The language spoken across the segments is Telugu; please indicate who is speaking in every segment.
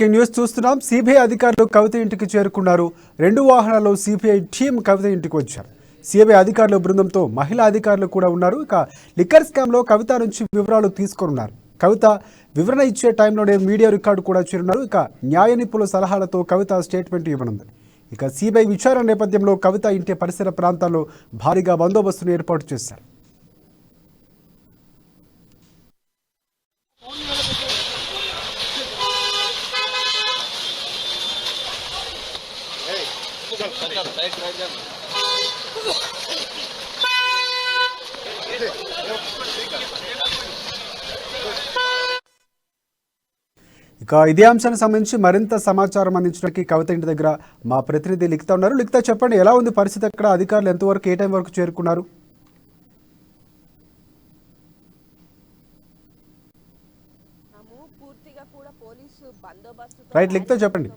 Speaker 1: న్యూస్ చూస్తున్నాం. సిబిఐ అధికారులు కవిత ఇంటికి చేరుకున్నారు. 2 వాహనాల్లో సిబిఐ టీం కవిత ఇంటికి వచ్చారు. సిబిఐ అధికారుల బృందంతో మహిళా అధికారులు కూడా ఉన్నారు. ఇక లిక్కర్ స్కామ్ లో కవిత నుంచి వివరాలు తీసుకున్నారు. కవిత వివరణ ఇచ్చే టైంలోనే మీడియా రికార్డు కూడా చేరున్నారు. ఇక న్యాయ నిపుణుల సలహాలతో కవిత స్టేట్మెంట్ ఇవ్వనుంది. ఇక సిబిఐ విచారణ నేపథ్యంలో కవిత ఇంటి పరిసర ప్రాంతాల్లో భారీగా బందోబస్తును ఏర్పాటు చేశారు. ఇక ఇదే అంశానికి సంబంధించి మరింత సమాచారం అందించడానికి కవిత ఇంటి దగ్గర మా ప్రతినిధి లిఖిత ఉన్నారు. లిఖిత, చెప్పండి, ఎలా ఉంది పరిస్థితి అక్కడ? అధికారులు ఎంతవరకు, ఏ టైం వరకు చేరుకున్నారు?
Speaker 2: పూర్తిగా కూడా పోలీసు బందోబస్తు
Speaker 1: రైట్ లిఖిత, చెప్పండి.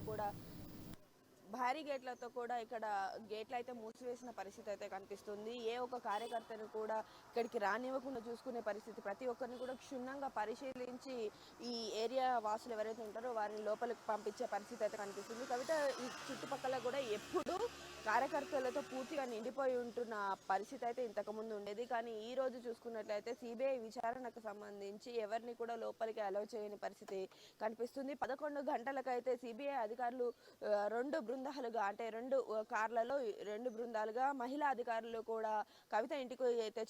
Speaker 2: భారీ గేట్లతో కూడా ఇక్కడ గేట్లు అయితే మూసివేసిన పరిస్థితి అయితే కనిపిస్తుంది. ఏ ఒక్క కార్యకర్తను కూడా ఇక్కడికి రానివ్వకుండా చూసుకునే పరిస్థితి, ప్రతి ఒక్కరిని కూడా క్షుణ్ణంగా పరిశీలించి ఈ ఏరియా వాసులు ఎవరైతే ఉంటారో వారిని లోపలికి పంపించే పరిస్థితి అయితే కనిపిస్తుంది. కవిత ఈ చుట్టుపక్కల కూడా ఎప్పుడూ కార్యకర్తలతో పూర్తిగా నిండిపోయి ఉంటున్న పరిస్థితి అయితే ఇంతకుముందు ఉండేది. కానీ ఈ రోజు చూసుకున్నట్లయితే సిబిఐ విచారణకు సంబంధించి ఎవరిని కూడా లోపలికి అలౌ చేయని పరిస్థితి కనిపిస్తుంది. 11 గంటలకైతే సిబిఐ అధికారులు 2 బృందాలుగా, అంటే 2 కార్లలో 2 బృందాలుగా మహిళా అధికారులు కూడా కవిత ఇంటికి అయితే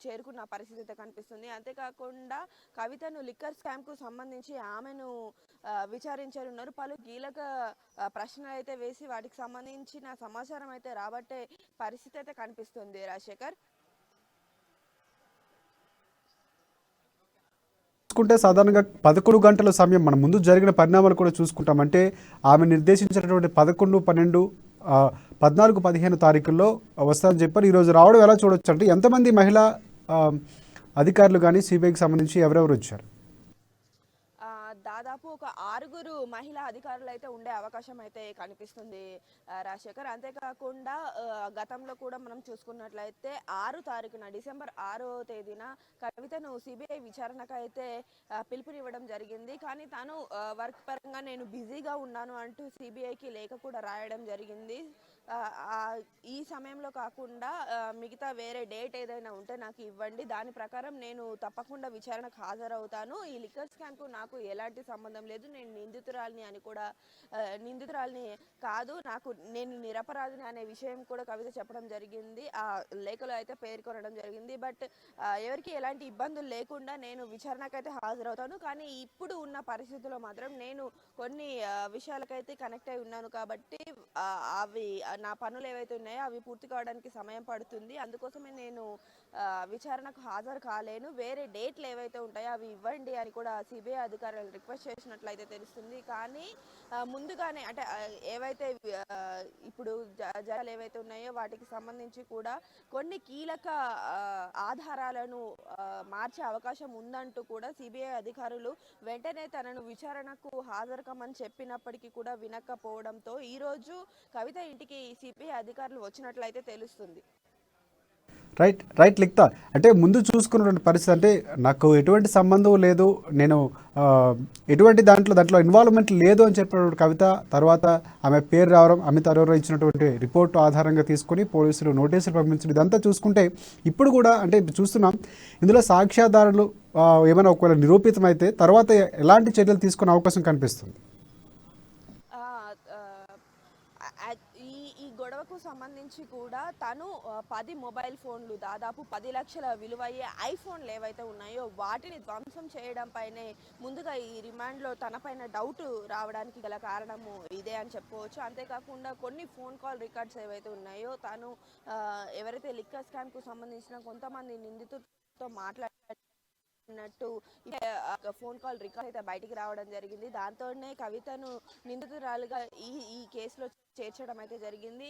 Speaker 2: చేరుకున్న పరిస్థితి అయితే కనిపిస్తుంది. అంతేకాకుండా కవితను లిక్కర్ స్కామ్ కు సంబంధించి ఆమెను విచారించనున్నారు. పలు కీలక ప్రశ్నలు అయితే వేసి వాటికి సంబంధించిన సమాచారం అయితే రాబట్టే పరిస్థితి అయితే కనిపిస్తుంది. రాజశేఖర్,
Speaker 1: చూసుకుంటే సాధారణంగా 11 గంటల సమయం, మనం ముందు జరిగిన పరిణామాలు కూడా చూసుకుంటాం. అంటే ఆమె నిర్దేశించినటువంటి 11, 12, 14, 15 తారీఖుల్లో వస్తారని చెప్పారు. ఈరోజు రావడం ఎలా చూడొచ్చు? అంటే ఎంతమంది మహిళా అధికారులు కానీ సిబిఐకి సంబంధించి ఎవరెవరు వచ్చారు?
Speaker 2: దాదాపు ఒక 6 మహిళా అధికారులు అయితే ఉండే అవకాశం అయితే కనిపిస్తుంది రాజశేఖర్. అంతేకాకుండా గతంలో కూడా మనం చూసుకున్నట్లయితే 6 తారీఖున, డిసెంబర్ 6వ తేదీన కవితను సిబిఐ విచారణకు అయితే పిలుపునివ్వడం జరిగింది. కానీ తాను వర్క్ పరంగా నేను బిజీగా ఉన్నాను అంటూ సిబిఐకి లేఖ కూడా రాయడం జరిగింది. ఈ సమయంలో కాకుండా మిగతా వేరే డేట్ ఏదైనా ఉంటే నాకు ఇవ్వండి, దాని ప్రకారం నేను తప్పకుండా విచారణకు హాజరవుతాను. ఈ లిక్కర్ స్కామ్కు నాకు ఎలాంటి సంబంధం లేదు, నేను నిందితురాలిని కాదు, నేను నిరపరాధిని అనే విషయం కూడా కవిత చెప్పడం జరిగింది. ఆ లేఖలో అయితే పేర్కొనడం జరిగింది. బట్ ఎవరికి ఎలాంటి ఇబ్బందులు లేకుండా నేను విచారణకైతే హాజరవుతాను. కానీ ఇప్పుడు ఉన్న పరిస్థితుల్లో మాత్రం నేను కొన్ని విషయాలకైతే కనెక్ట్ అయి ఉన్నాను కాబట్టి అవి నా పనులు ఏవైతే ఉన్నాయో అవి పూర్తి కావడానికి సమయం పడుతుంది. అందుకోసమే నేను విచారణకు హాజరు కాలేను, వేరే డేట్లు ఏవైతే ఉంటాయో అవి ఇవ్వండి అని కూడా సిబిఐ అధికారులు రిక్వెస్ట్ చేసినట్లయితే తెలుస్తుంది. కానీ ముందుగానే, అంటే ఏవైతే ఇప్పుడు జరాలు ఏవైతే ఉన్నాయో వాటికి సంబంధించి కూడా కొన్ని కీలక ఆధారాలను మార్చే అవకాశం ఉందంటూ కూడా సిబిఐ అధికారులు వెంటనే తనను విచారణకు హాజరు కమ్మని చెప్పినప్పటికీ కూడా వినకపోవడంతో ఈరోజు కవిత ఇంటికి సిబిఐ అధికారులు వచ్చినట్లయితే తెలుస్తుంది.
Speaker 1: రైట్ లిఖిత, అంటే ముందు చూసుకున్నటువంటి పరిస్థితి, అంటే నాకు ఎటువంటి సంబంధం లేదు, నేను ఎటువంటి దాంట్లో ఇన్వాల్వ్మెంట్ లేదు అని చెప్పినటువంటి కవిత తర్వాత ఆమె పేరు రావడం, అమిత్ అరోరా ఇచ్చినటువంటి రిపోర్టు ఆధారంగా తీసుకొని పోలీసులు నోటీసులు పంపించడం, ఇదంతా చూసుకుంటే ఇప్పుడు కూడా అంటే చూస్తున్నాం ఇందులో సాక్ష్యాధారాలు ఏమైనా ఒకవేళ నిరూపితమైతే తర్వాత ఎలాంటి చర్యలు తీసుకునే అవకాశం కనిపిస్తుంది?
Speaker 2: ఈ గొడవకు సంబంధించి కూడా తను 10 మొబైల్ ఫోన్లు, దాదాపు 10 లక్షల విలువయ్యే ఐఫోన్లు ఏవైతే ఉన్నాయో వాటిని ధ్వంసం చేయడం పైనే ముందుగా ఈ రిమాండ్లో తనపైన డౌట్ రావడానికి గల కారణము ఇదే అని చెప్పవచ్చు. అంతేకాకుండా కొన్ని ఫోన్ కాల్ రికార్డ్స్ ఏవైతే ఉన్నాయో తను ఎవరైతే లిక్కర్ స్కామ్కు సంబంధించిన కొంతమంది నిందితులతో మాట్లాడినట్టు ఫోన్ కాల్ రికార్డ్ అయితే బయటికి రావడం జరిగింది. దాంతోనే కవితను నిందితురాలుగా ఈ కేసులో చేర్చడం అయితే జరిగింది.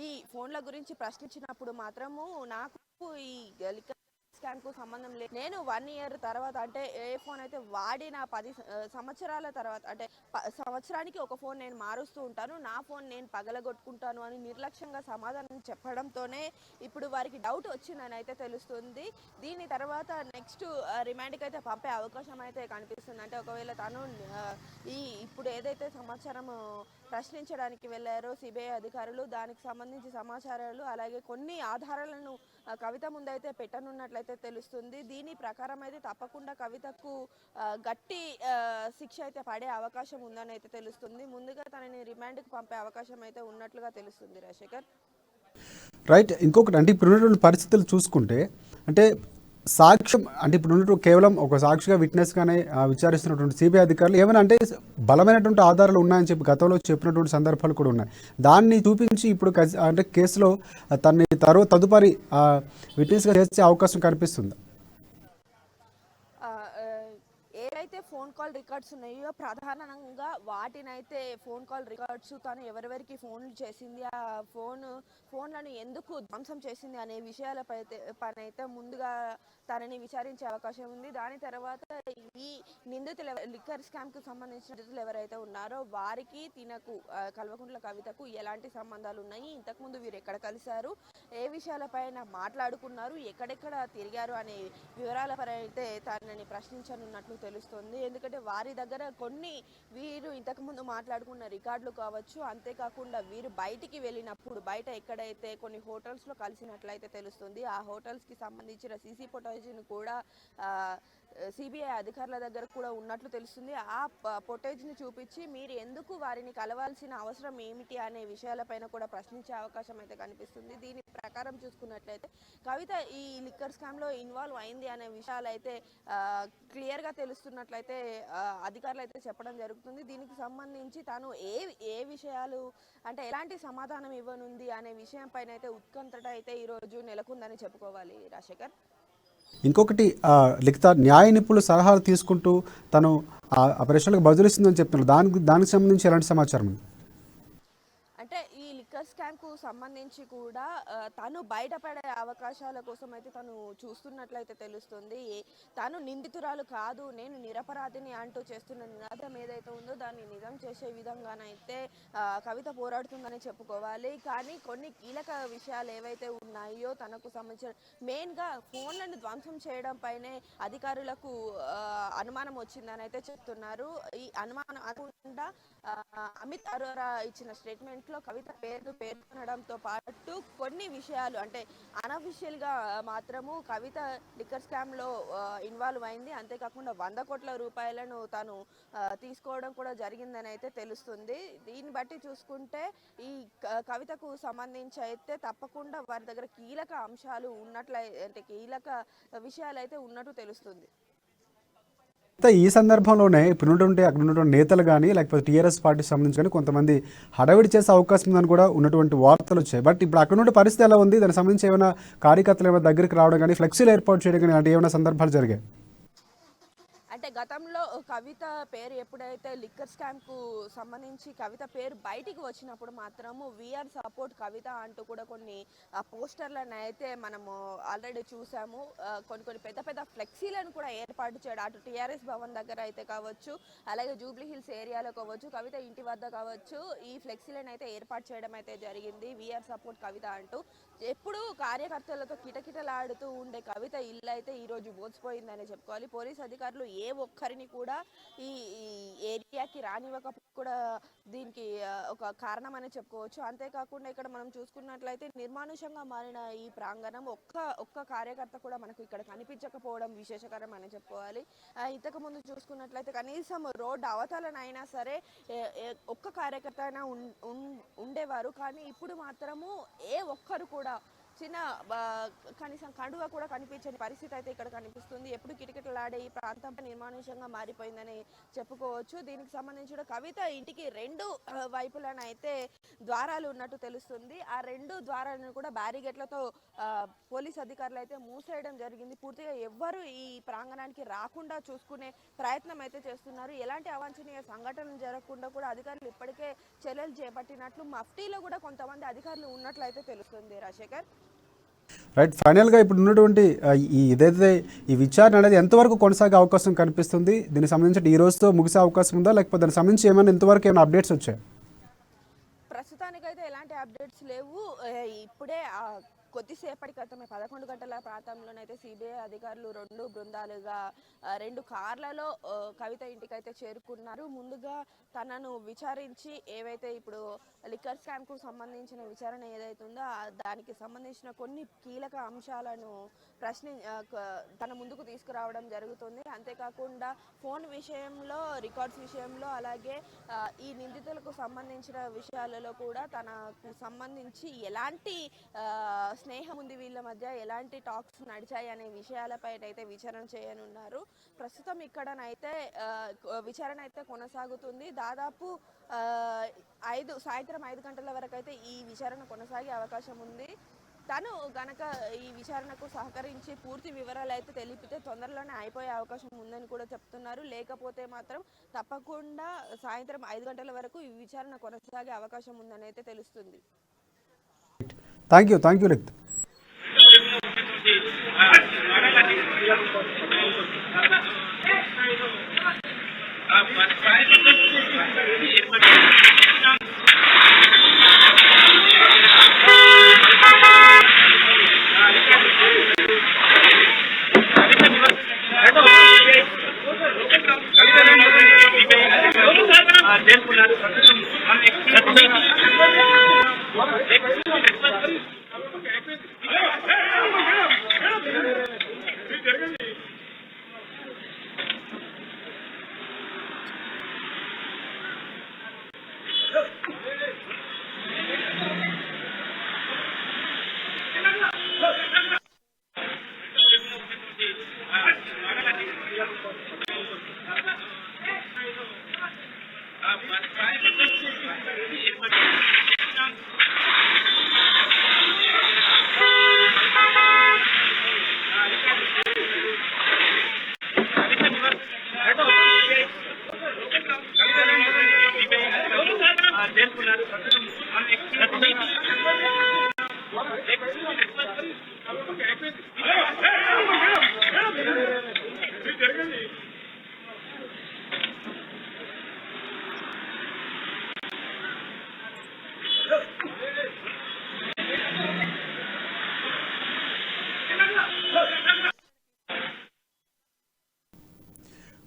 Speaker 2: ఈ ఫోన్ల గురించి ప్రశ్నించినప్పుడు మాత్రము నాకు ఈ లిక్కర్ స్కామ్ కు సంబంధం లేదు. నేను 1 ఇయర్ తర్వాత అంటే ఏ ఫోన్ అయితే వాడిన 10 సంవత్సరాల తర్వాత అంటే సంవత్సరానికి ఒక ఫోన్ నేను మారుస్తూ ఉంటాను, నా ఫోన్ నేను పగలగొట్టుకుంటాను అని నిర్లక్ష్యంగా సమాధానం చెప్పడంతోనే ఇప్పుడు వారికి డౌట్ వచ్చిందని అయితే తెలుస్తుంది. దీని తర్వాత నెక్స్ట్ రిమాండ్కి అయితే పంపే అవకాశం అయితే కనిపిస్తుంది. అంటే ఒకవేళ తను ఇప్పుడు ఏదైతే సమాచారం ప్రశ్నించడానికి వెళ్ళారో సిబిఐ అధికారులు, దానికి సంబంధించి సమాచారాలు అలాగే కొన్ని ఆధారాలను కవిత ముందైతే పెట్టనున్నట్లయితే తెలుస్తుంది. దీని ప్రకారం అయితే తప్పకుండా కవితకు గట్టి శిక్ష అయితే పడే అవకాశం ఉందని అయితే తెలుస్తుంది. ముందుగా తనని రిమాండ్కి పంపే అవకాశం అయితే ఉన్నట్లుగా తెలుస్తుంది. రాజశేఖర్,
Speaker 1: రైట్. ఇంకొకటి అంటే ఇప్పుడు ఉన్నటువంటి పరిస్థితులు చూసుకుంటే అంటే సాక్ష్యం అంటే ఇప్పుడు ఉన్నటువంటి కేవలం ఒక సాక్షిగా విట్నెస్గానే విచారిస్తున్నటువంటి సిబిఐ అధికారులు ఏమైనా అంటే బలమైనటువంటి ఆధారాలు ఉన్నాయని చెప్పి గతంలో చెప్పినటువంటి సందర్భాలు కూడా ఉన్నాయి. దాన్ని చూపించి ఇప్పుడు అంటే కేసులో తనని తదుపరి విట్నెస్గా చేసే అవకాశం కనిపిస్తుంది.
Speaker 2: ఏవైతే ఫోన్ కాల్ రికార్డ్స్ ఉన్నాయో ప్రధానంగా వాటినైతే ఫోన్ కాల్ రికార్డ్స్ తను ఎవరెవరికి ఫోన్లు చేసింది, ఆ ఫోన్లను ఎందుకు ధ్వంసం చేసింది అనే విషయాలపై పైనైతే ముందుగా తనని విచారించే అవకాశం ఉంది. దాని తర్వాత ఈ నిందితులు లిక్కర్ స్కామ్కు సంబంధించిన నిందితులు ఎవరైతే ఉన్నారో వారికి తినకు కల్వకుంట్ల కవితకు ఎలాంటి సంబంధాలు ఉన్నాయి, ఇంతకుముందు వీరు ఎక్కడ కలిశారు, ఏ విషయాలపైన మాట్లాడుకున్నారు, ఎక్కడెక్కడ తిరిగారు అనే వివరాలపై అయితే తనని ప్రశ్నించనున్నట్లు తెలుస్తుంది. ఎందుకంటే వారి దగ్గర కొన్ని వీరు ఇంతకుముందు మాట్లాడుకున్న రికార్డులు కావచ్చు, అంతేకాకుండా వీరు బయటికి వెళ్ళినప్పుడు బయట ఎక్కడైతే కొన్ని హోటల్స్లో కలిసినట్లయితే తెలుస్తుంది. ఆ హోటల్స్కి సంబంధించిన సీసీ ఫుటేజ్ను కూడా సిబిఐ అధికారుల దగ్గర కూడా ఉన్నట్లు తెలుస్తుంది. ఆ ఫుటేజ్ని చూపించి మీరు ఎందుకు వారిని కలవాల్సిన అవసరం ఏమిటి అనే విషయాలపైన కూడా ప్రశ్నించే అవకాశం అయితే కనిపిస్తుంది. దీని ప్రకారం చూసుకున్నట్లయితే కవిత ఈ లిక్కర్ స్కామ్లో ఇన్వాల్వ్ అయింది అనే విషయాలు అయితే క్లియర్గా తెలుస్తున్నట్లయితే అధికారులు అయితే చెప్పడం జరుగుతుంది. దీనికి సంబంధించి తాను ఏ విషయాలు అంటే ఎలాంటి సమాధానం ఇవ్వనుంది అనే విషయం పైన అయితే ఉత్కంఠత అయితే ఈరోజు నెలకొందని చెప్పుకోవాలి. రాజశేఖర్,
Speaker 1: ఇంకొకటి లిఖిత న్యాయ నిపుణులు సలహాలు తీసుకుంటూ తను ఆ ప్రశ్నలకు బదులిస్తుందని చెప్తున్నారు. దానికి సంబంధించి ఎలాంటి సమాచారం ఉంది?
Speaker 2: అంటే ఈ లిక్కర్ స్కామ్కు సంబంధించి కూడా తను బయటపడే అవకాశాల కోసం అయితే తను చూస్తున్నట్లయితే తెలుస్తుంది. తను నిందితురాలు కాదు, నేను నిరపరాధిని అంటూ చేస్తున్న నినాదం ఏదైతే ఉందో దాన్ని నిజం చేసే విధంగానైతే కవిత పోరాడుతుందని చెప్పుకోవాలి. కానీ కొన్ని కీలక విషయాలు ఏవైతే ఉన్నాయో తనకు సంబంధించిన మెయిన్గా ఫోన్లను ధ్వంసం చేయడం పైనే అధికారులకు అనుమానం వచ్చిందని అయితే చెప్తున్నారు. ఈ అనుమానం కాకుండా అమిత్ అరోరా ఇచ్చిన స్టేట్మెంట్ కవిత పేరు పేర్కొనడంతో పాటు కొన్ని విషయాలు అంటే అనఫిషియల్ గా మాత్రము కవిత లిక్కర్ స్కామ్ లో ఇన్వాల్వ్ అయింది, అంతేకాకుండా 100 కోట్ల రూపాయలను తాను తీసుకోవడం కూడా జరిగిందని అయితే తెలుస్తుంది. దీన్ని బట్టి చూసుకుంటే ఈ కవితకు సంబంధించి అయితే తప్పకుండా వారి దగ్గర కీలక అంశాలు అంటే కీలక విషయాలు అయితే ఉన్నట్టు తెలుస్తుంది.
Speaker 1: ఈ సందర్భంలోనే ఇప్పుడు అక్కడ ఉన్నటువంటి నేతలు కానీ లేకపోతే టీఆర్ఎస్ పార్టీకి సంబంధించి కానీ కొంతమంది హడావిడి చేసే అవకాశం ఉందని కూడా ఉన్నటువంటి వార్తలు వచ్చాయి. బట్ ఇప్పుడు అక్కడ నుండి పరిస్థితి ఎలా ఉంది? దానికి సంబంధించి ఏమైనా కార్యకర్తలు ఏమైనా దగ్గరికి రావడం కానీ ఫ్లెక్సీలు ఏర్పాటు చేయడం కానీ అలాంటి ఏమైనా సందర్భాలు జరిగాయి?
Speaker 2: అంటే గతంలో కవిత పేరు ఎప్పుడైతే లిక్కర్ స్కామ్కు సంబంధించి కవిత పేరు బయటికి వచ్చినప్పుడు మాత్రము వీఆర్ సపోర్ట్ కవిత అంటూ కూడా కొన్ని పోస్టర్లను అయితే మనము ఆల్రెడీ చూసాము. కొన్ని పెద్ద ఫ్లెక్సీలను కూడా ఏర్పాటు చేయడం అటు టీఆర్ఎస్ భవన్ దగ్గర అయితే కావచ్చు, అలాగే జూబ్లీ హిల్స్ ఏరియాలో కావచ్చు, కవిత ఇంటి వద్ద కావచ్చు, ఈ ఫ్లెక్సీలను అయితే ఏర్పాటు చేయడం అయితే జరిగింది. వీఆర్ సపోర్ట్ కవిత అంటూ ఎప్పుడు కార్యకర్తలతో కిటకిటలాడుతూ ఉండే కవిత ఇల్లు అయితే ఈరోజు మోసిపోయిందని చెప్పుకోవాలి. పోలీస్ అధికారులు ఏ ఒక్కరిని కూడా ఈ ఏరియాకి రానివ్వకపోతే కూడా దీనికి ఒక కారణం అని చెప్పుకోవచ్చు. అంతేకాకుండా ఇక్కడ మనం చూసుకున్నట్లయితే నిర్మానుషంగా మారిన ఈ ప్రాంగణం ఒక్క కార్యకర్త కూడా మనకు ఇక్కడ కనిపించకపోవడం విశేషకరం అని చెప్పుకోవాలి. ఇంతకు ముందు చూసుకున్నట్లయితే కనీసం రోడ్డు అవతలనైనా సరే ఒక్క కార్యకర్త అయినా ఉండేవారు, కానీ ఇప్పుడు మాత్రము ఏ ఒక్కరు కూడా చిన్న కనీసం కండువ కూడా కనిపించని పరిస్థితి అయితే ఇక్కడ కనిపిస్తుంది. ఎప్పుడు కిటకిటలాడే ఈ ప్రాంతం నిర్మానుషంగా మారిపోయిందని చెప్పుకోవచ్చు. దీనికి సంబంధించిన కవిత ఇంటికి 2 వైపులనైతే ద్వారాలు ఉన్నట్టు తెలుస్తుంది. ఆ 2 ద్వారాలను కూడా బ్యారిగేట్లతో పోలీస్ అధికారులు అయితే మూసేయడం జరిగింది. పూర్తిగా ఎవ్వరు ఈ ప్రాంగణానికి రాకుండా చూసుకునే ప్రయత్నం అయితే చేస్తున్నారు. ఎలాంటి అవాంఛనీయ సంఘటనలు జరగకుండా కూడా అధికారులు ఇప్పటికే చర్యలు చేపట్టినట్లు మఫ్టీలో కూడా కొంతమంది అధికారులు ఉన్నట్లు అయితే తెలుస్తుంది. రాజశేఖర్,
Speaker 1: రైట్, ఫైనల్గా ఇప్పుడు ఉన్నటువంటి ఇదైతే ఈ విచారణ అనేది ఎంతవరకు కొనసాగే అవకాశం కనిపిస్తుంది? దీనికి సంబంధించి ఈ రోజుతో ముగిసే అవకాశం ఉందా, లేకపోతే దానికి సంబంధించి ఇంతవరకు ఏమైనా అప్డేట్స్ వచ్చాయి?
Speaker 2: ప్రస్తుతానికైతే ఎలాంటి అప్డేట్స్ లేవు. ఇప్పుడే కొద్దిసేపటి క్రితమే 11 గంటల ప్రాంతంలోనైతే సిబిఐ అధికారులు 2 బృందాలుగా 2 కార్లలో కవిత ఇంటికైతే చేరుకున్నారు. ముందుగా తనను విచారించి ఏవైతే ఇప్పుడు లిక్కర్ స్కామ్కు సంబంధించిన విచారణ ఏదైతే ఉందో దానికి సంబంధించిన కొన్ని కీలక అంశాలను తన ముందుకు తీసుకురావడం జరుగుతుంది. అంతేకాకుండా ఫోన్ విషయంలో, రికార్డ్స్ విషయంలో, అలాగే ఈ నిందితులకు సంబంధించిన విషయాలలో కూడా తనకు సంబంధించి ఎలాంటి స్నేహం ఉంది, వీళ్ళ మధ్య ఎలాంటి టాక్స్ నడిచాయి అనే విషయాలపై అయితే విచారణ చేయనున్నారు. ప్రస్తుతం ఇక్కడనైతే విచారణ అయితే కొనసాగుతుంది. దాదాపు సాయంత్రం 5 గంటల వరకు అయితే ఈ విచారణ కొనసాగే అవకాశం ఉంది. తను గనక ఈ విచారణకు సహకరించి పూర్తి వివరాలు అయితే తెలిపితే తొందరలోనే అయిపోయే అవకాశం ఉందని కూడా చెప్తున్నారు. లేకపోతే మాత్రం తప్పకుండా సాయంత్రం 5 గంటల వరకు ఈ విచారణ కొనసాగే అవకాశం ఉందని అయితే తెలుస్తుంది.
Speaker 1: Thank you Likhith.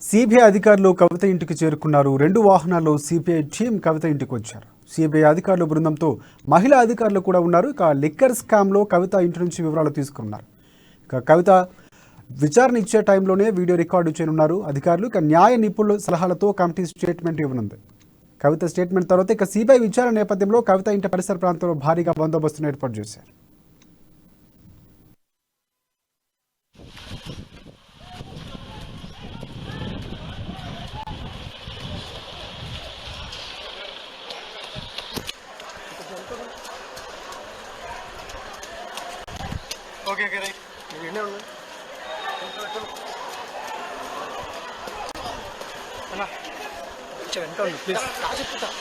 Speaker 1: సిబిఐ అధికారులు కవిత ఇంటికి చేరుకున్నారు. 2 వాహనాల్లో సిబిఐ టీం కవిత ఇంటికి వచ్చారు. సిబిఐ అధికారుల బృందంతో మహిళా అధికారులు కూడా ఉన్నారు. ఇక లిక్కర్ స్కామ్లో కవిత ఇంటి నుంచి వివరాలు తీసుకున్నారు. ఇక కవిత విచారణ ఇచ్చే టైంలోనే వీడియో రికార్డు చేయనున్నారు అధికారులు. ఇక న్యాయ నిపుణుల సలహాలతో కమిటీ స్టేట్మెంట్ ఇవ్వనుంది. కవిత స్టేట్మెంట్ తర్వాత ఇక సిబిఐ విచారణ నేపథ్యంలో కవిత ఇంటి పరిసర ప్రాంతంలో భారీగా బందోబస్తును ఏర్పాటు చేశారు.
Speaker 3: ఓకే రైట్ ఎన్నే ఉన్నాయి అన్నా కొంచెం వెంట ఉండు ప్లీజ్.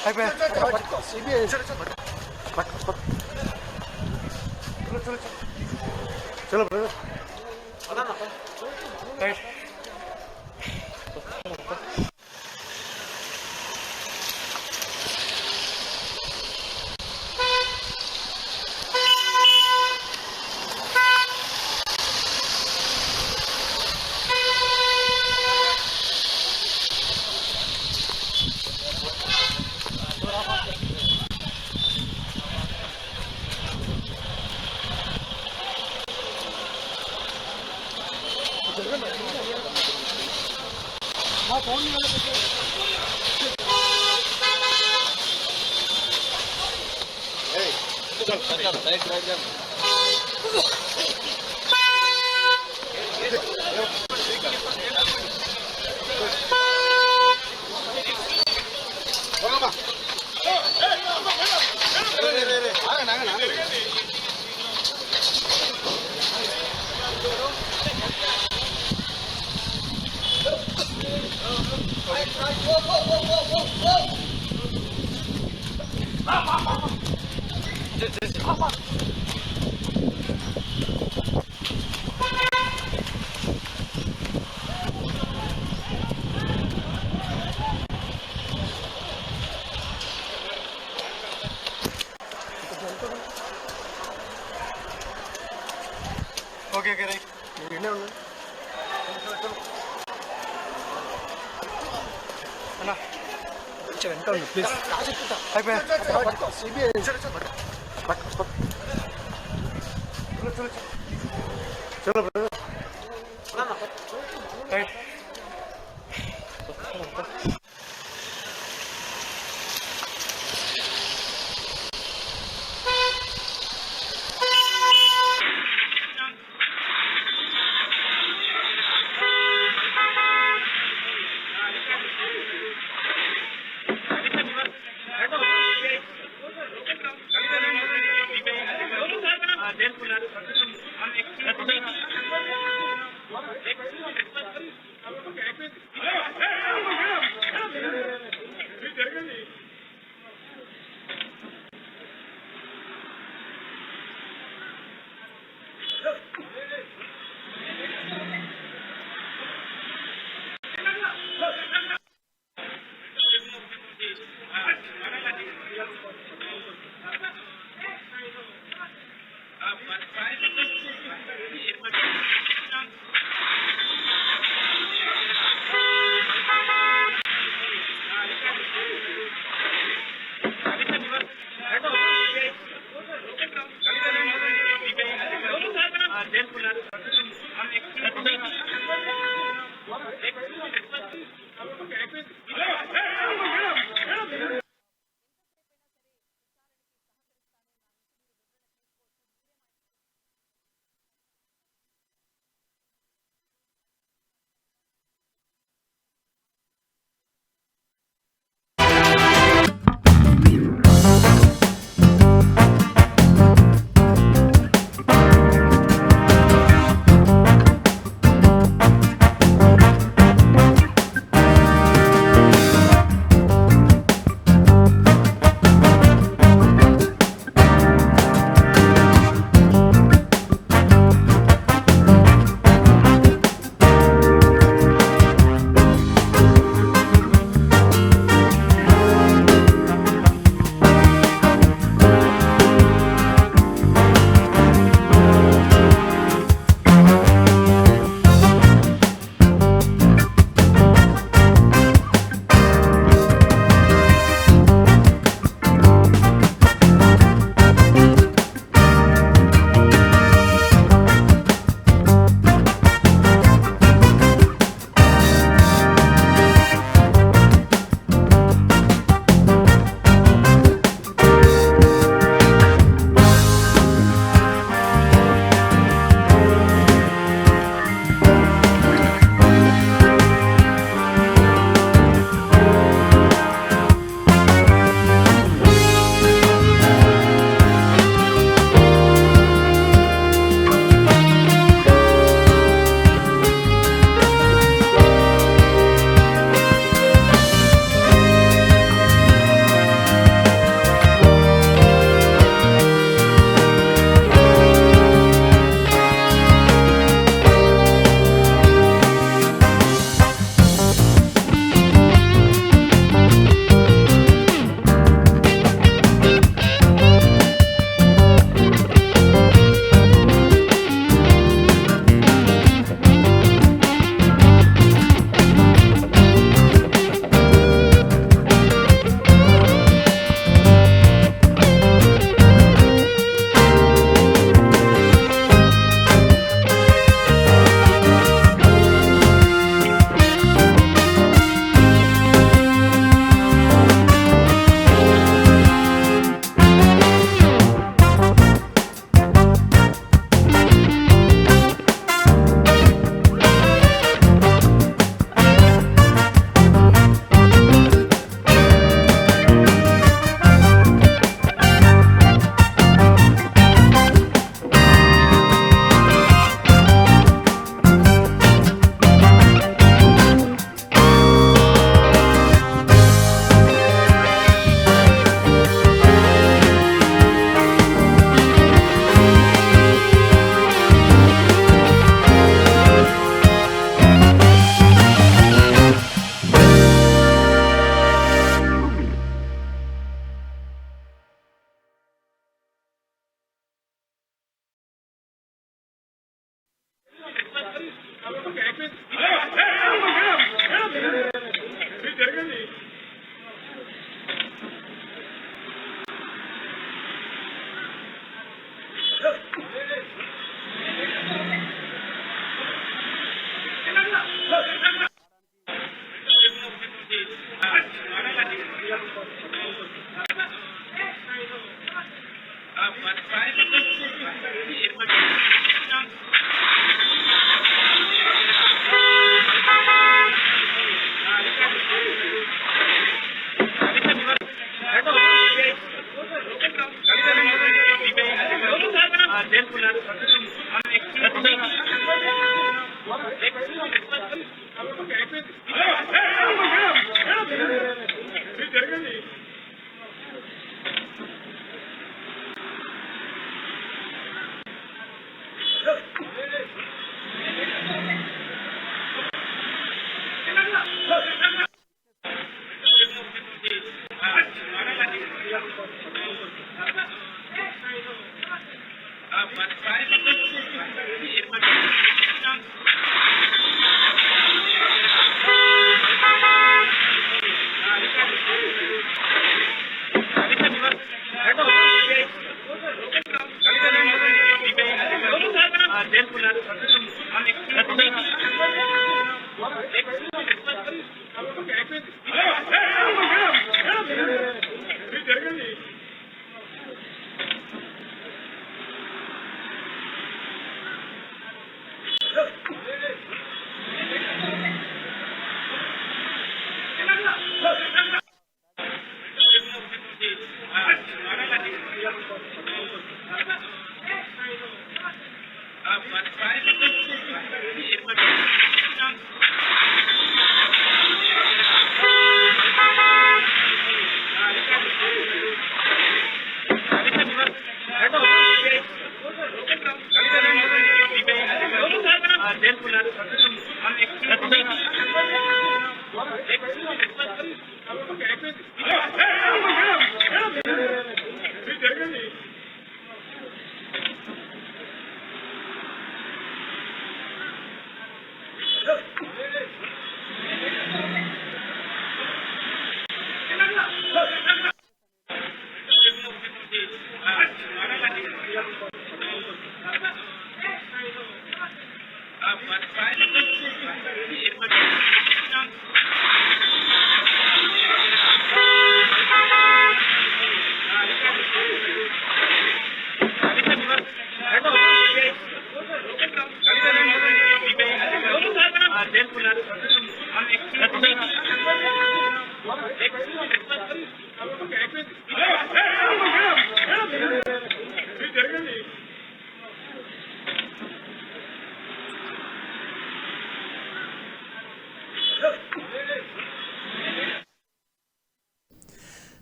Speaker 3: అయిపోయా సిబిఐ చలో brother right. Okay okay right మీరు ఎన్నే ఉన్నా అన్నా కొంచెం వెంట ఉండు ప్లీజ్ అయిపోయా సిబిఐ చలో బ్రదర్ రైట్
Speaker 4: చేసుకున్నారు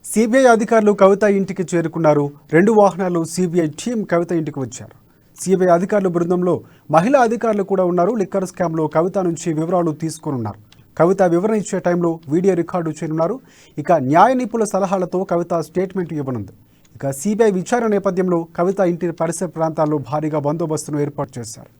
Speaker 1: సిబిఐ అధికారులు కవిత ఇంటికి చేరుకున్నారు. 2 వాహనాలు సిబిఐ టీం కవిత ఇంటికి వచ్చారు. సిబిఐ అధికారుల బృందంలో మహిళా అధికారులు కూడా ఉన్నారు. లిక్కర్ స్కామ్లో కవిత నుంచి వివరాలు తీసుకున్నారు. కవిత వివరణ ఇచ్చే టైంలో వీడియో రికార్డు చేయనున్నారు. ఇక న్యాయ నిపుణుల సలహాలతో కవిత స్టేట్మెంట్ ఇవ్వనుంది. ఇక సిబిఐ విచారణ నేపథ్యంలో కవిత ఇంటి పరిసర ప్రాంతాల్లో భారీగా బందోబస్తును ఏర్పాటు చేశారు.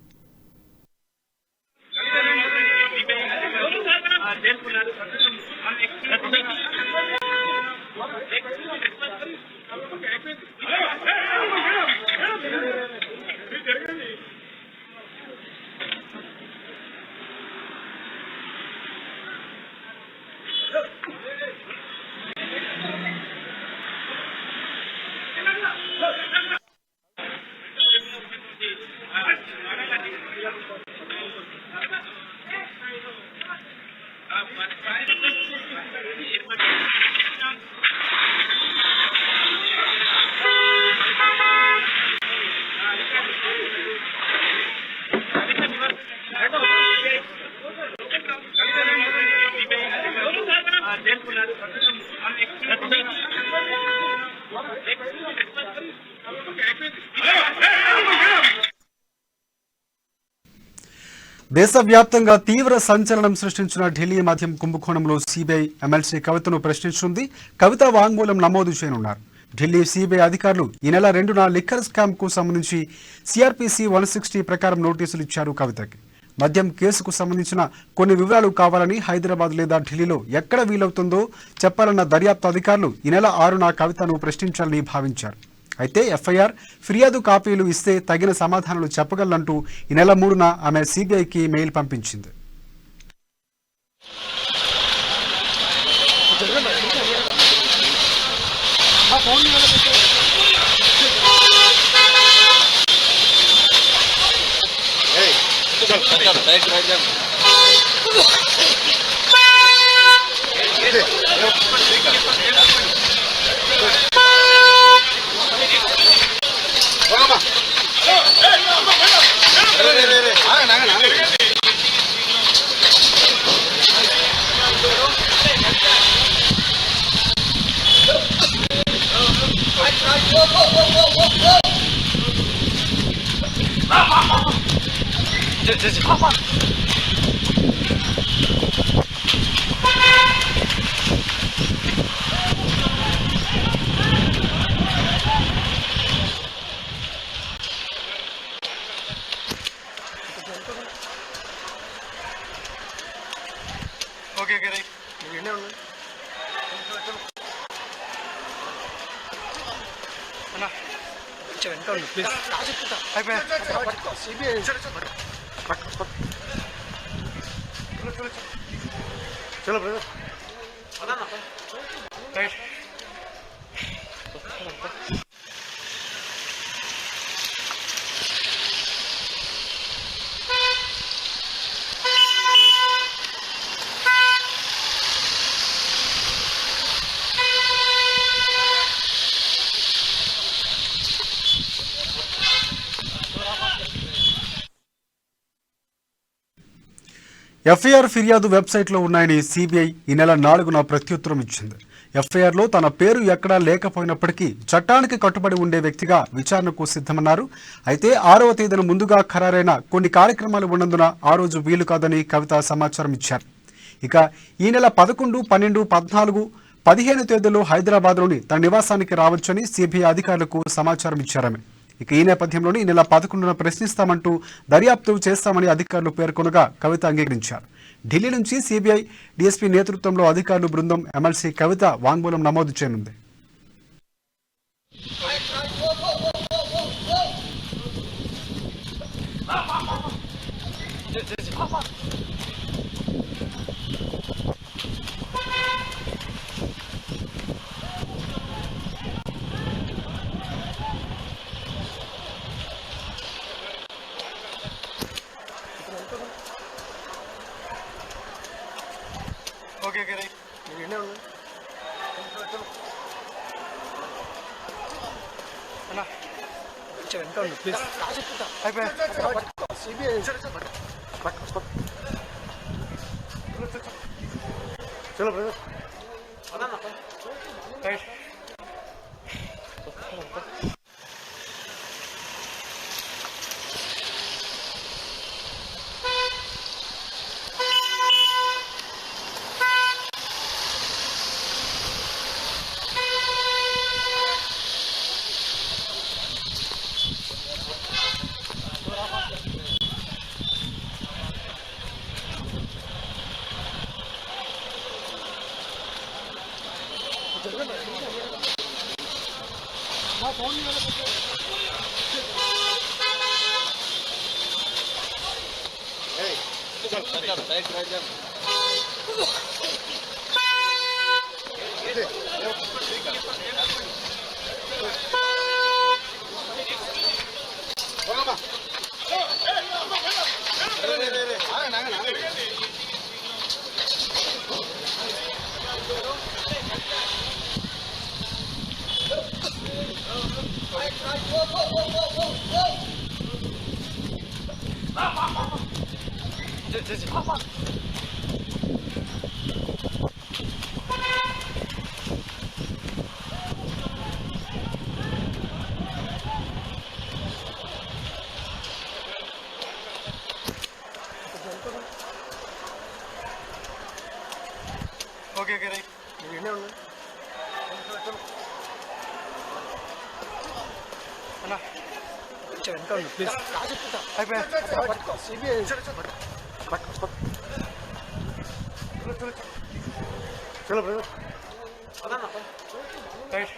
Speaker 1: దేశవ్యాప్తంగా తీవ్ర సంచలనం సృష్టించిన ఢిల్లీ మద్యం కుంభకోణంలో సిబిఐ ఎమ్మెల్సీ కవితను ప్రశ్నించనుంది. కవిత వాంగ్మూలం నమోదు చేయనున్నారు. ఢిల్లీ సిబిఐ అధికారులు ఈ నెల 2న లిక్కర్ స్కామ్ కు సంబంధించి సిఆర్పిసి 160 ప్రకారం నోటీసులు ఇచ్చారు కవితకి. మద్యం కేసుకు సంబంధించిన కొన్ని వివరాలు కావాలని హైదరాబాద్ లేదా ఢిల్లీలో ఎక్కడ వీలవుతుందో చెప్పాలన్న దర్యాప్తు అధికారులు ఈ నెల 6న కవితను ప్రశ్నించాలని భావించారు. అయితే ఎఫ్ఐఆర్ ఫిర్యాదు కాపీలు ఇస్తే తగిన సమాధానాలు చెప్పగలంటూ ఈ నెల 3న ఆమె సిబిఐకి మెయిల్ పంపించింది.
Speaker 3: ఓకే ఓకే రైట్ మీరు ఎన్నే ఉన్నాయి అన్నా కొంచెం వెనక ఉండు ప్లీజ్ అయిపోయా సిబిఐ చలో బ్రదర్ రైట్
Speaker 1: ఎఫ్ఐఆర్ ఫిర్యాదు వెబ్సైట్లో ఉన్నాయని సిబిఐ ఈ నెల 4న ప్రత్యుత్తరం ఇచ్చింది. ఎఫ్ఐఆర్లో తన పేరు ఎక్కడా లేకపోయినప్పటికీ చట్టానికి కట్టుబడి ఉండే వ్యక్తిగా విచారణకు సిద్ధమన్నారు. అయితే 6వ తేదీన ముందుగా ఖరారైన కొన్ని కార్యక్రమాలు ఉన్నందున ఆ రోజు వీలు కాదని కవిత సమాచారం ఇచ్చారు. ఇక ఈ నెల 11, 12, 14, 15 తేదీల్లో హైదరాబాద్లోని తన నివాసానికి రావచ్చని సిబిఐ అధికారులకు సమాచారం ఇచ్చారామె. ఇక ఈ నేపథ్యంలోనే ఈ నెల 11న ప్రశ్నిస్తామంటూ దర్యాప్తు చేస్తామని అధికారులు పేర్కొనగా కవిత అంగీకరించారు. ఢిల్లీ నుంచి సిబిఐ డీఎస్పీ నేతృత్వంలో అధికారులు బృందం ఎమ్మెల్సీ కవిత వాంగ్మూలం నమోదు చేయనుంది.
Speaker 3: ఓకే ఓకే రైట్ మీరు ఎన్నే ఉన్నాయి అన్నా కొంచెం వెనక ఉండు ప్లీజ్ అయిపోయా సిబిఐ చలో brother right okay okay right మీరు ఎన్నే ఉన్నాయి అన్నా కొంచెం వెనక ఉండు ప్లీజ్ అయిపోయా సిబిఐ చలో బ్రదర్ రైట్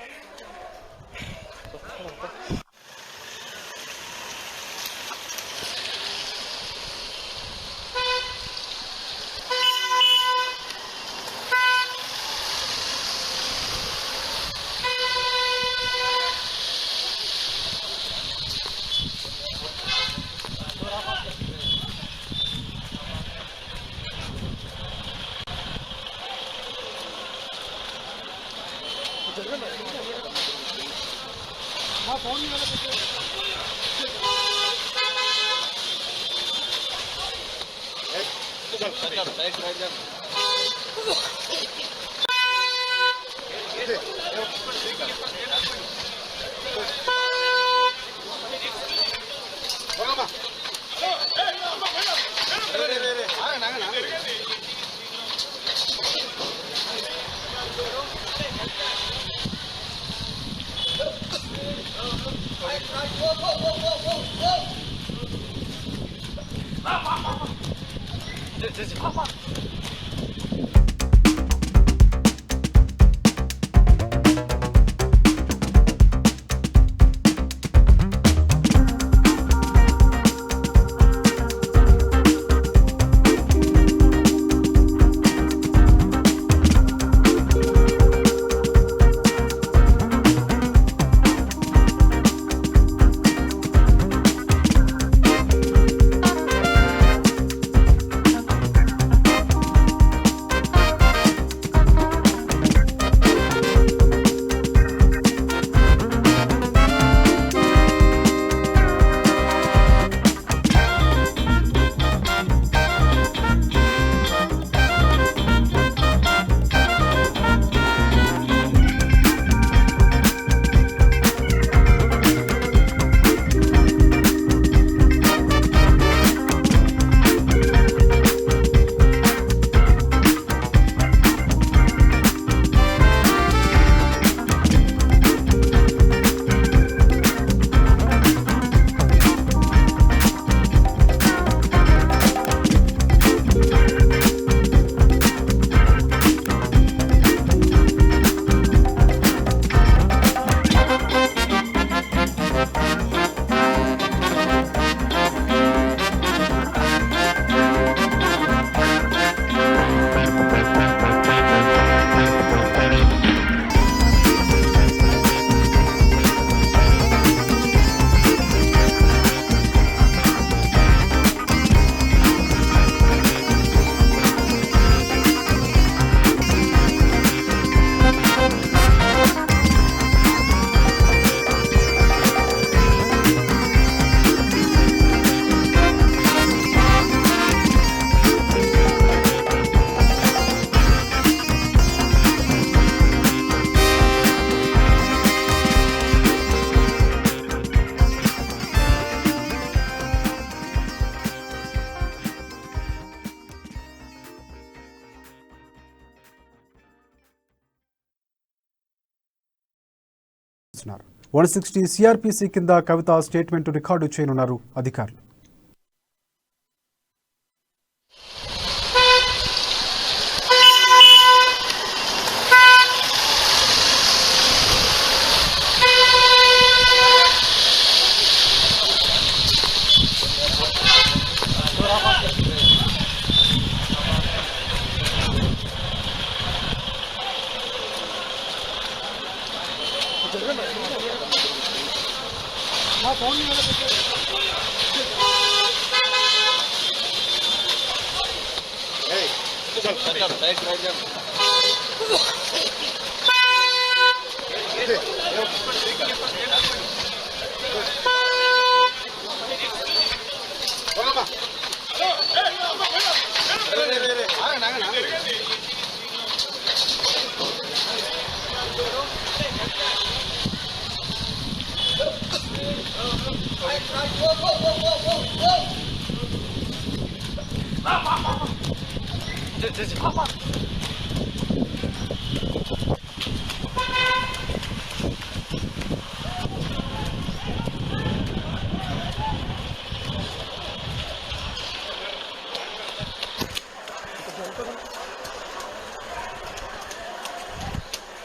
Speaker 1: 160 సిఆర్పిసి కింద కవిత స్టేట్మెంట్ రికార్డు చేయనున్నారు అధికారులు.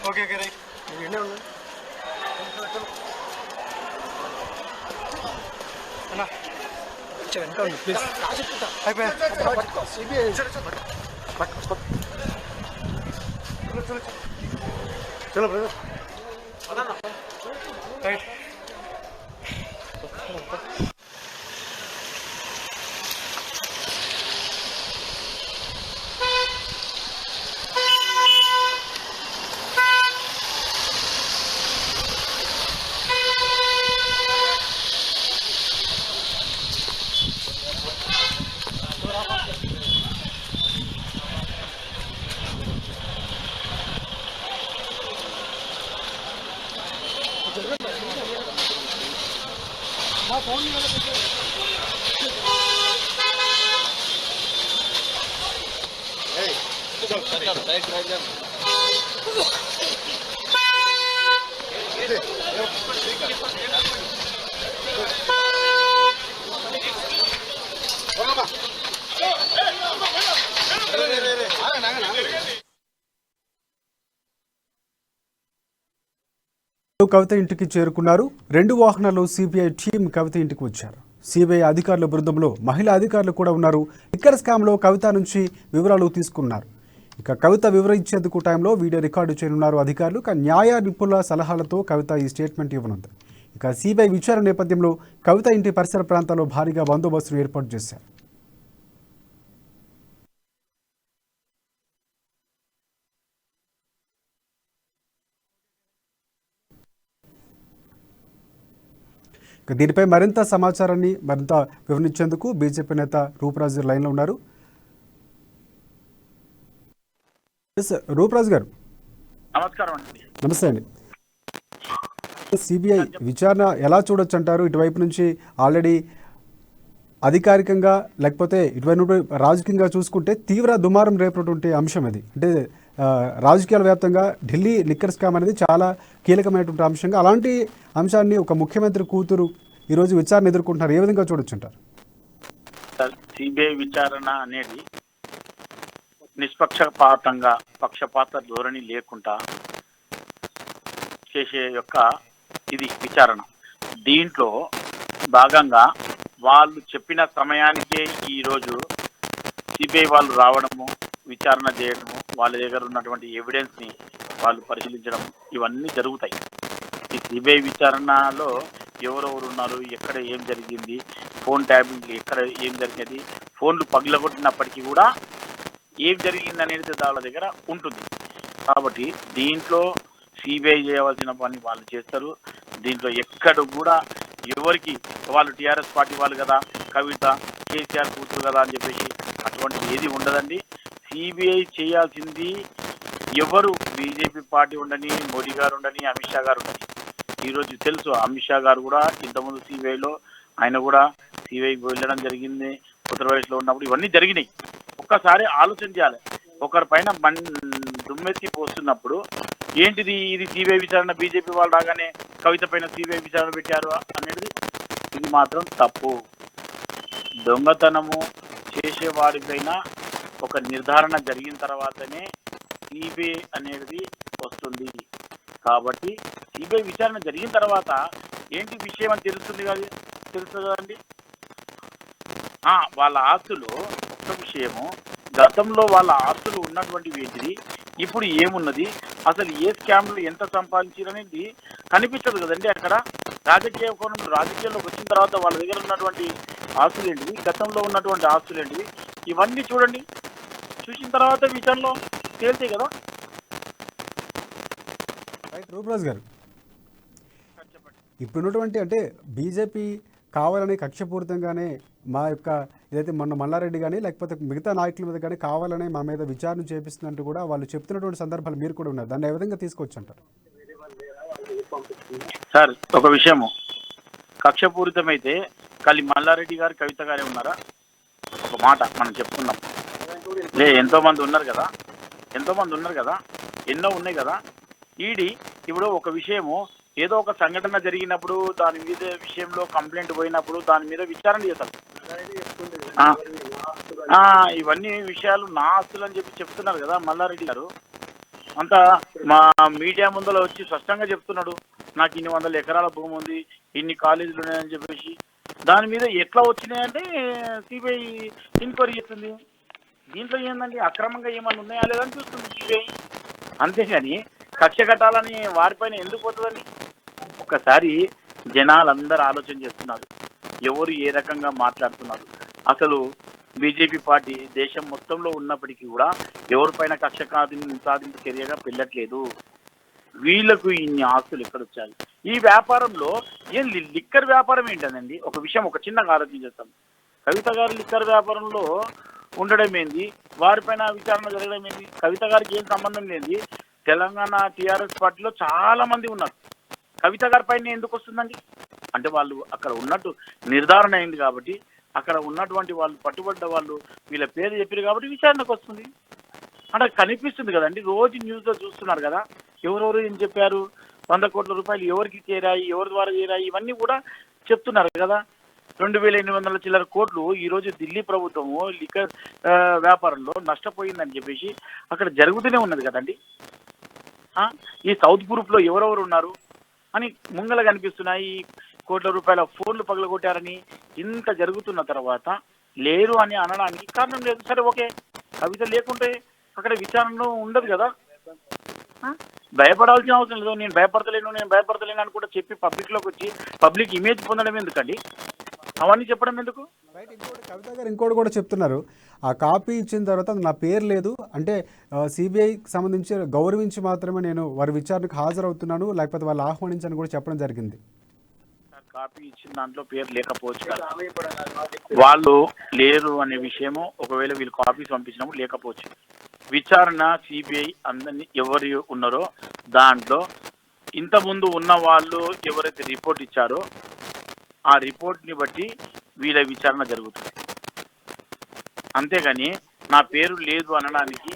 Speaker 3: ఓకే ఓకే రైట్ ఎన్నే ఉన్నాయి అన్నా కొంచెం వెనక ఉంది ప్లీజ్ అయిపోయా పట్టుకో సిబిఐ పట్టుకో చలో చలో చలో బ్రదర్ రైట్
Speaker 1: కవిత ఇంటికి చేరుకున్నారు. 2 వాహనాలు సిబిఐ టీం కవిత ఇంటికి వచ్చారు. సిబిఐ అధికారుల బృందంలో మహిళా అధికారులు కూడా ఉన్నారు. లిక్కర్ స్కామ్లో కవిత నుంచి వివరాలు తీసుకున్నారు. ఇక కవిత వివరించేందుకు టైంలో వీడియో రికార్డు చేయనున్నారు అధికారులు. న్యాయ నిపుణుల సలహాలతో కవిత ఈ స్టేట్మెంట్ ఇవ్వనుంది. ఇక సిబిఐ విచారణ నేపథ్యంలో కవిత ఇంటి పరిసర ప్రాంతాల్లో భారీగా బందోబస్తును ఏర్పాటు చేశారు. దీనిపై మరింత సమాచారాన్ని మరింత వివరించేందుకు బీజేపీ నేత రూపరాజు లైన్లో ఉన్నారు. రూపరాజు గారు
Speaker 4: నమస్కారం అండి.
Speaker 1: నమస్తే అండి. సిబిఐ విచారణ ఎలా చూడొచ్చు అంటారు? ఇటువైపు నుంచి ఆల్రెడీ అధికారికంగా లేకపోతే ఇటువైపు రాజకీయంగా చూసుకుంటే తీవ్ర దుమారం రేపటువంటి అంశం అది. అంటే రాజకీయాల వ్యాప్తంగా ఢిల్లీ లిక్కర్ స్కామ్ అనేది చాలా కీలకమైనటువంటి అంశంగా అలాంటి అంశాన్ని ఒక ముఖ్యమంత్రి కూతురు ఈరోజు విచారణ ఎదుర్కొంటున్నారు. ఏ విధంగా చూడొచ్చు అంటారు?
Speaker 4: సిబిఐ విచారణ అనేది నిష్పక్షపాతంగా పక్షపాత ధోరణి లేకుండా చేసే యొక్క ఇది విచారణ. దీంట్లో భాగంగా వాళ్ళు చెప్పిన సమయానికే ఈరోజు సిబిఐ వాళ్ళు రావడము, విచారణ చేయడము, వాళ్ళ దగ్గర ఉన్నటువంటి ఎవిడెన్స్ని వాళ్ళు పరిశీలించడం ఇవన్నీ జరుగుతాయి. ఈ సిబిఐ విచారణలో ఎవరెవరు ఉన్నారు, ఎక్కడ ఏం జరిగింది, ఫోన్ ట్యాపింగ్ ఎక్కడ ఏం జరిగేది, ఫోన్లు పగిలగొట్టినప్పటికీ కూడా ఏం జరిగింది అనేది వాళ్ళ దగ్గర ఉంటుంది. కాబట్టి దీంట్లో సిబిఐ చేయవలసిన పని వాళ్ళు చేస్తారు. దీంట్లో ఎక్కడ కూడా ఎవరికి వాళ్ళు టీఆర్ఎస్ పార్టీ వాళ్ళు కదా, కవిత కేసీఆర్ కూతురు కదా అని చెప్పేసి అటువంటి ఏది ఉండదండి. సిబిఐ చేయాల్సింది ఎవరు బీజేపీ పార్టీ ఉండని, మోడీ గారు ఉండని, అమిత్ షా గారు ఉండని. ఈరోజు తెలుసు అమిత్ షా గారు కూడా ఇంతకుముందు సిబిఐలో ఆయన కూడా సిబిఐకి వెళ్ళడం జరిగింది. ఉత్తరప్రదేశ్లో ఉన్నప్పుడు ఇవన్నీ జరిగినాయి. ఒక్కసారి ఆలోచన చేయాలి. ఒకరి పైన దుమ్మెత్తి పోస్తున్నప్పుడు ఏంటిది ఇది సిబిఐ విచారణ, బీజేపీ వాళ్ళు రాగానే కవిత పైన సిబిఐ విచారణ పెట్టారు అనేది ఇది మాత్రం తప్పు. దొంగతనము చేసేవాడిపైన ఒక నిర్ధారణ జరిగిన తర్వాతనే సిబిఐ అనేది వస్తుంది. కాబట్టి సిబిఐ విచారణ జరిగిన తర్వాత ఏంటి విషయం అని తెలుస్తుంది కదండి. వాళ్ళ ఆస్తులు ఒక విషయము, గతంలో వాళ్ళ ఆస్తులు ఉన్నటువంటివి ఏంటిది, ఇప్పుడు ఏమున్నది, అసలు ఏ స్కామ్లో ఎంత సంపాదించారనేది కనిపించదు కదండి. అక్కడ రాజకీయ కోణంలో రాజకీయాల్లోకి వచ్చిన తర్వాత వాళ్ళ దగ్గర ఉన్నటువంటి ఆస్తులు ఏంటివి, గతంలో ఉన్నటువంటి ఆస్తులు ఏంటివి, ఇవన్నీ చూడండి. చూసిన తర్వాత విచారణలో తేల్తాయి కదా.
Speaker 1: రూపరాజు గారు, ఇప్పుడున్నటువంటి అంటే బీజేపీ కావాలని కక్షపూరితంగానే మా యొక్క ఏదైతే మొన్న మల్లారెడ్డి కానీ లేకపోతే మిగతా నాయకుల మీద కానీ కావాలనే మా మీద విచారణ చేపిస్తున్నట్టు కూడా వాళ్ళు చెప్తున్నటువంటి సందర్భాలు మీరు కూడా ఉన్నారు. దాన్ని ఏ విధంగా తీసుకొచ్చి అంటారు?
Speaker 4: సార్ ఒక విషయము, కక్షపూరితమైతే ఖాళీ మల్లారెడ్డి గారు కవిత గారే ఉన్నారా? ఒక మాట మనం చెప్పుకున్నాం. ఎంతో మంది ఉన్నారు కదా, ఎన్నో ఉన్నాయి కదా. ఇప్పుడు ఒక విషయము ఏదో ఒక సంఘటన జరిగినప్పుడు దాని మీద విషయంలో కంప్లైంట్ పోయినప్పుడు దాని మీద విచారణ చేస్తారు. ఇవన్నీ విషయాలు నా ఆస్తులు అని చెప్తున్నారు కదా మల్లారెడ్డి గారు. అంతా మా మీడియా ముందర వచ్చి స్పష్టంగా చెప్తున్నాడు, నాకు ఇన్ని 100 ఎకరాల భూమి ఉంది, ఇన్ని కాలేజీలు ఉన్నాయని చెప్పేసి. దాని మీద ఎట్లా వచ్చినాయంటే సిబిఐ ఎంక్వైరీ చేస్తుంది. దీంట్లో ఏంటండి, అక్రమంగా ఏమన్నా ఉన్నాయా లేదని చూస్తుంది సిబిఐ. అంతేగాని కక్ష కట్టాలని వారిపైన ఎందుకు పోతుందండి? ఒక్కసారి జనాలందరూ ఆలోచన చేస్తున్నారు, ఎవరు ఏ రకంగా మాట్లాడుతున్నారు. అసలు బీజేపీ పార్టీ దేశం మొత్తంలో ఉన్నప్పటికీ కూడా ఎవరిపైన కక్ష సాధించే చర్యగా వెళ్ళట్లేదు. వీళ్ళకు ఇన్ని ఆస్తులు ఎక్కడొచ్చాయి? ఈ వ్యాపారంలో ఏం లిక్కర్ వ్యాపారం ఏంటండి? ఒక విషయం ఒక చిన్నగా ఆలోచన చేస్తాం. కవిత గారు లిక్కర్ వ్యాపారంలో ఉండడం ఏంది, వారిపైన విచారణ జరగడం ఏంది? కవిత గారికి ఏం సంబంధం లేని తెలంగాణ టీఆర్ఎస్ పార్టీలో చాలా మంది ఉన్నారు. కవిత గారి పైన ఎందుకు వస్తుందండి? అంటే వాళ్ళు అక్కడ ఉన్నట్టు నిర్ధారణ అయింది కాబట్టి అక్కడ ఉన్నటువంటి వాళ్ళు పట్టుబడ్డ వాళ్ళు వీళ్ళ పేరు చెప్పారు కాబట్టి విచారణకు వస్తుంది. అంటే కనిపిస్తుంది కదండి, రోజు న్యూస్లో చూస్తున్నారు కదా ఎవరెవరు ఏం చెప్పారు, 100 కోట్ల రూపాయలు ఎవరికి చేరాయి, ఎవరి ద్వారా చేరాయి, ఇవన్నీ కూడా చెప్తున్నారు కదా. 2800 చిల్లర కోట్లు ఈరోజు ఢిల్లీ ప్రభుత్వము లిక్కర్ వ్యాపారంలో నష్టపోయిందని చెప్పేసి అక్కడ జరుగుతూనే ఉన్నది కదండి. ఈ సౌత్ గ్రూప్లో ఎవరెవరు ఉన్నారు అని ముంగల కనిపిస్తున్నాయి. కోట్ల రూపాయల ఫోన్లు పగలగొట్టారని ఇంత జరుగుతున్న తర్వాత లేరు అని అనడానికి కారణం లేదు. సరే ఓకే, కవిత లేకుంటే అక్కడ విచారణ ఉండదు కదా. భయపడాల్సిన అవసరం లేదు. నేను భయపడతలేను అని కూడా చెప్పి పబ్లిక్లోకి వచ్చి పబ్లిక్ ఇమేజ్ పొందడం ఎందుకండి, అవన్నీ చెప్పడం ఎందుకు?
Speaker 1: రైట్. కవిత గారు ఇంకోటి కూడా చెప్తున్నారు, ఆ కాపీ ఇచ్చిన తర్వాత నా పేరు లేదు అంటే సిబిఐకి సంబంధించి గౌరవించి మాత్రమే నేను వారి విచారణకు హాజరవుతున్నాను, లేకపోతే వాళ్ళు ఆహ్వానించని కూడా చెప్పడం జరిగింది.
Speaker 4: కాపీ ఇచ్చిన దాంట్లో పేరు లేకపోవచ్చు కదా, వాళ్ళు లేరు అనే విషయము ఒకవేళ వీళ్ళు కాపీస్ పంపించినప్పుడు లేకపోవచ్చు. విచారణ సిబిఐ అందరినీ ఎవరు ఉన్నారో దాంట్లో ఇంతకుముందు ఉన్న వాళ్ళు ఎవరైతే రిపోర్ట్ ఇచ్చారో ఆ రిపోర్ట్ని బట్టి వీళ్ళ విచారణ జరుగుతుంది. అంతేగాని నా పేరు లేదు అనడానికి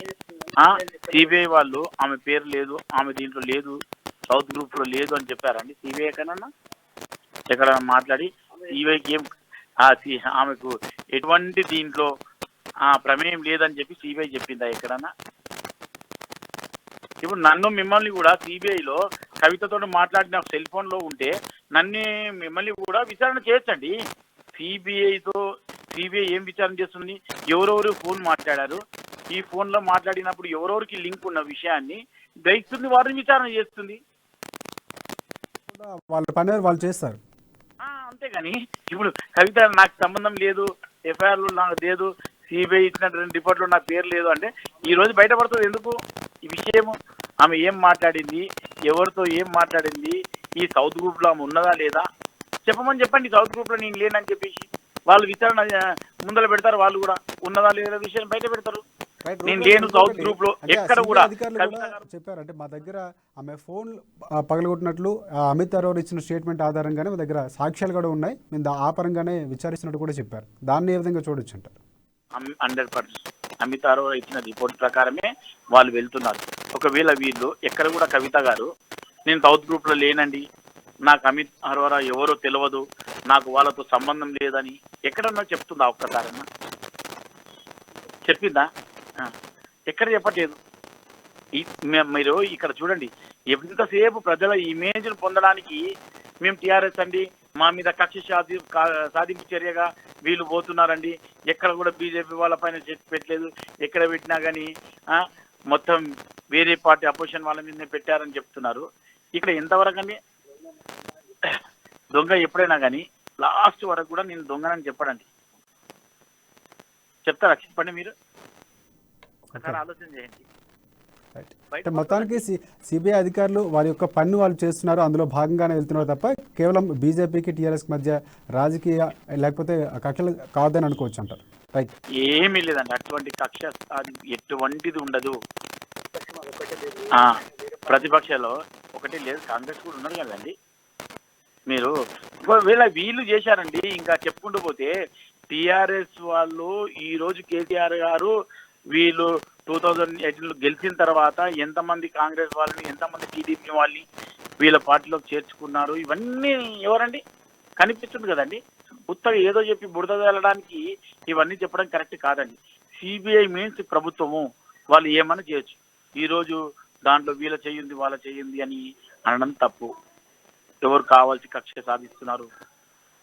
Speaker 4: సిబిఐ వాళ్ళు ఆమె పేరు లేదు, ఆమె దీంట్లో లేదు, సౌత్ గ్రూప్లో లేదు అని చెప్పారండి సిబిఐ కన్నా ఎక్కడ మాట్లాడి సిబిఐకి ఏం ఆమెకు ఎటువంటి దీంట్లో ప్రమేయం లేదని చెప్పి సిబిఐ చెప్పిందా ఎక్కడన్నా? ఇప్పుడు నన్ను మిమ్మల్ని కూడా సిబిఐలో కవితతో మాట్లాడిన సెల్ ఫోన్లో ఉంటే మిమ్మల్ని కూడా విచారణ చేయొచ్చండి. సిబిఐ ఏం విచారణ చేస్తుంది, ఎవరెవరు ఫోన్ మాట్లాడారు, ఈ ఫోన్లో మాట్లాడినప్పుడు ఎవరెవరికి లింక్ ఉన్న విషయాన్ని గ్రహిస్తుంది, వారిని విచారణ చేస్తుంది.
Speaker 1: వాళ్ళ పని వాళ్ళు చేస్తారు.
Speaker 4: అంతేగాని ఇప్పుడు కవిత నాకు సంబంధం లేదు, ఎఫ్ఐఆర్లో నాకు లేదు, సిబిఐ ఇచ్చినటువంటి రిపోర్ట్లో నా పేరు లేదు అంటే ఈ రోజు బయటపడుతుంది ఎందుకు ఈ విషయము? ఆమె ఏం మాట్లాడింది, ఎవరితో ఏం మాట్లాడింది, ఈ సౌత్ గ్రూప్లో ఆమె ఉన్నదా లేదా చెప్పండి. సౌత్ గ్రూప్లో నేను లేనని చెప్పేసి వాళ్ళు విచారణ ముందర పెడతారు, వాళ్ళు కూడా ఉన్నదా లేదా విషయం బయట పెడతారు. నేను లేను సౌత్ గ్రూప్ లో ఎక్కడ కూడా.
Speaker 1: చెప్పారు అంటే మా దగ్గర ఆమె ఫోన్ పగలగొట్టినట్లు అమిత్ అరోర్ ఇచ్చిన స్టేట్మెంట్ ఆధారంగానే మా దగ్గర సాక్ష్యాలు కూడా ఉన్నాయి, మేము ఆ పరంగానే విచారిస్తున్నట్టు కూడా చెప్పారు. దాన్ని ఏ విధంగా చూడొచ్చు అంటారు?
Speaker 4: 100% అమిత్ అరోరా ఇచ్చిన రిపోర్ట్ ప్రకారమే వాళ్ళు వెళ్తున్నారు. ఒకవేళ వీళ్ళు ఎక్కడ కూడా కవిత గారు నేను సౌత్ గ్రూప్ లో లేనండి, నాకు అమిత్ అరోరా ఎవరో తెలియదు, నాకు వాళ్ళతో సంబంధం లేదని ఎక్కడన్నా చెప్తుందా? ఒక్కసారన్నా చెప్పిందా? ఎక్కడ చెప్పట్లేదు. మీరు ఇక్కడ చూడండి, ఎంతసేపు ప్రజల ఇమేజ్ను పొందడానికి మేము టీఆర్ఎస్ అండి, మా మీద కక్ష సాధింపు చర్యగా వీళ్ళు పోతున్నారండి, ఎక్కడ కూడా బీజేపీ వాళ్ళ పైన పెట్టలేదు, ఎక్కడ పెట్టినా కానీ మొత్తం వేరే పార్టీ అపోజిషన్ వాళ్ళ మీదనే పెట్టారని చెప్తున్నారు. ఇక్కడ ఎంతవరకు అండి దొంగ ఎప్పుడైనా కానీ లాస్ట్ వరకు కూడా నేను దొంగనని చెప్పడండి. చెప్తారా? చెప్పండి మీరు ఒకసారి ఆలోచన చేయండి.
Speaker 1: మొత్తానికి సిబిఐ అధికారులు వారి యొక్క పన్ను వాళ్ళు చేస్తున్నారు, అందులో భాగంగానే వెళ్తున్నారు తప్ప కేవలం బీజేపీకి టీఆర్ఎస్ మధ్య రాజకీయ లేకపోతే కక్షలు కాదని అనుకోవచ్చు అంటారు. రైట్.
Speaker 4: ఏమీ లేదండి, అటువంటి కక్ష ఎటువంటిది ఉండదు. ప్రతిపక్షంలో ఒకటి లేదు, కాంగ్రెస్ కూడా ఉన్నారు కదండి. మీరు ఒకవేళ వీళ్ళు చేశారండి, ఇంకా చెప్పుకుంటూ పోతే టీఆర్ఎస్ వాళ్ళు ఈరోజు కేసీఆర్ గారు వీళ్ళు 2018లో గెలిచిన తర్వాత ఎంతమంది కాంగ్రెస్ వాళ్ళని, ఎంతమంది టీడీపీ వాళ్ళని వీళ్ళ పార్టీలోకి చేర్చుకున్నారు, ఇవన్నీ ఎవరండి కనిపిస్తుంది కదండి. ఉత్తగా ఏదో చెప్పి బురద వెళ్ళడానికి ఇవన్నీ చెప్పడం కరెక్ట్ కాదండి. సిబిఐ మీన్స్ ప్రభుత్వము, వాళ్ళు ఏమన్నా చేయొచ్చు. ఈరోజు దాంట్లో వీళ్ళ చేయింది వాళ్ళ చేయింది అని అనడం తప్పు. ఎవరు కావాల్సి కక్ష సాధిస్తున్నారు,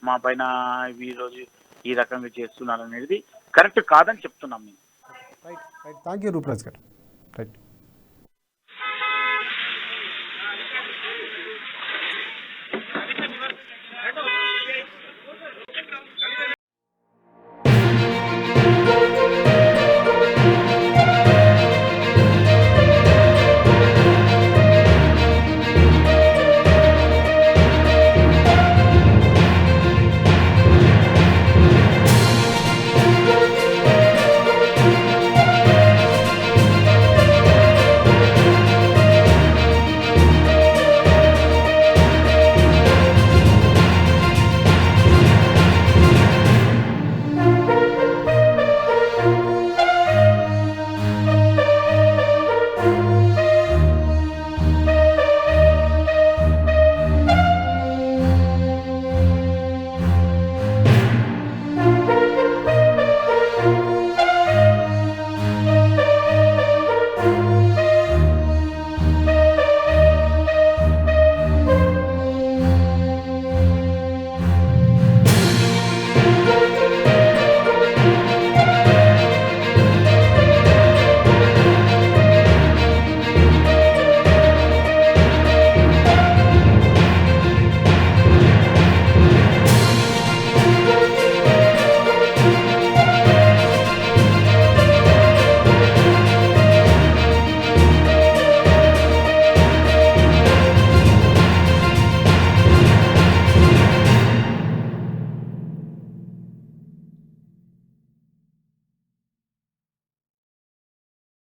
Speaker 4: మా పైన ఈరోజు ఈ రకంగా చేస్తున్నారు అనేది కరెక్ట్ కాదని చెప్తున్నాం మేము.
Speaker 1: రైట్. థ్యాంక్ యూ రూపరాజ్ గారు. రైట్.